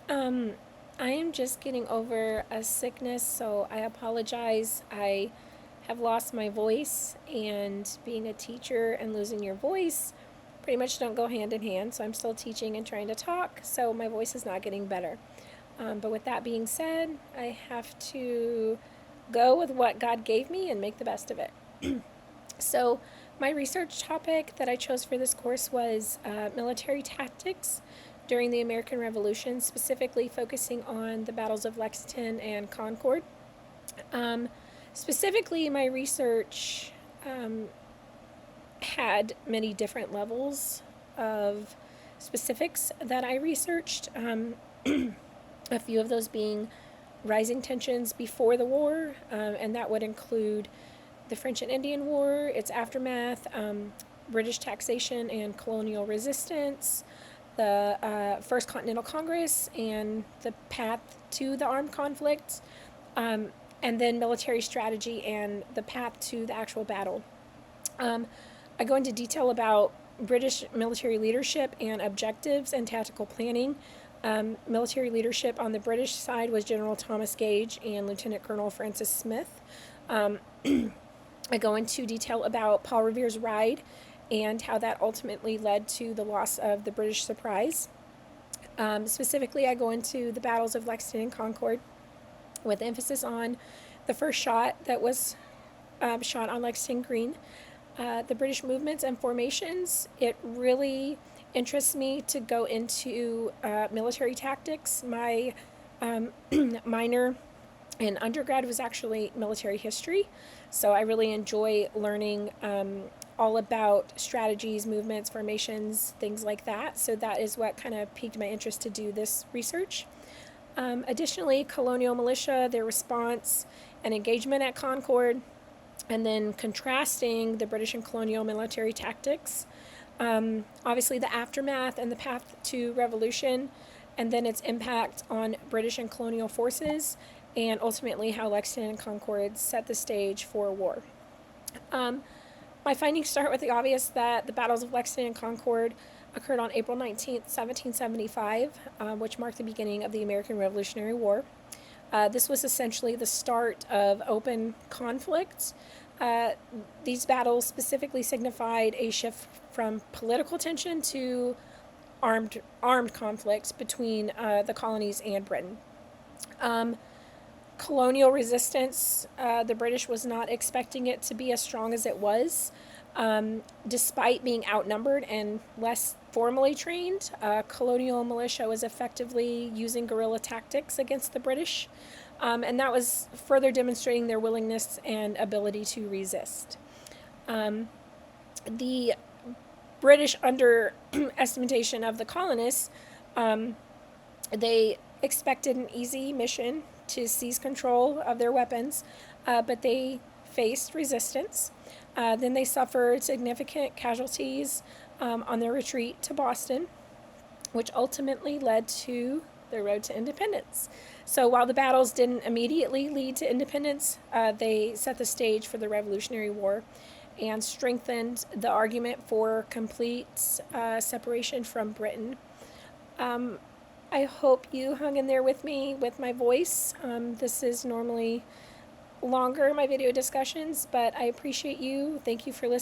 I am just getting over a sickness, so I apologize. I have lost my voice, and being a teacher and losing your voice pretty much don't go hand in hand. So I'm still teaching and trying to talk, so my voice is not getting better. But with that being said, I have to go with what God gave me and make the best of it. So, my research topic that I chose for this course was military tactics during the American Revolution, specifically focusing on the battles of Lexington and Concord. Um, Specifically, my research had many different levels of specifics that I researched. A few of those being rising tensions before the war, and that would include the French and Indian War, its aftermath, British taxation and colonial resistance, the First Continental Congress, and the path to the armed conflict, and then military strategy and the path to the actual battle. I go into detail about British military leadership and objectives and tactical planning. Military leadership on the British side was General Thomas Gage and Lieutenant Colonel Francis Smith. I go into detail about Paul Revere's Ride and how that ultimately led to the loss of the British surprise. Specifically, I go into the battles of Lexington and Concord with emphasis on the first shot that was shot on Lexington Green, the British movements and formations. It really interests me to go into military tactics. My minor in undergrad was actually military history, so I really enjoy learning all about strategies, movements, formations, things like that. So that is what kind of piqued my interest to do this research. Additionally, colonial militia, their response and engagement at Concord, and then contrasting the British and colonial military tactics. Obviously, the aftermath and the path to revolution, and then its impact on British and colonial forces, and ultimately how Lexington and Concord set the stage for war. My findings start with the obvious that the battles of Lexington and Concord occurred on April 19th, 1775, which marked the beginning of the American Revolutionary War. This was essentially the start of open conflict. These battles specifically signified a shift from political tension to armed conflict between the colonies and Britain. Colonial resistance, the British was not expecting it to be as strong as it was. Despite being outnumbered and less formally trained, colonial militia was effectively using guerrilla tactics against the British, and that was further demonstrating their willingness and ability to resist. The British underestimation of the colonists, they expected an easy mission to seize control of their weapons, but they faced resistance. Then they suffered significant casualties on their retreat to Boston, which ultimately led to their road to independence. So while the battles didn't immediately lead to independence, they set the stage for the Revolutionary War and strengthened the argument for complete separation from Britain. I hope you hung in there with me with my voice. This is normally longer, my video discussions, but I appreciate you. Thank you for listening.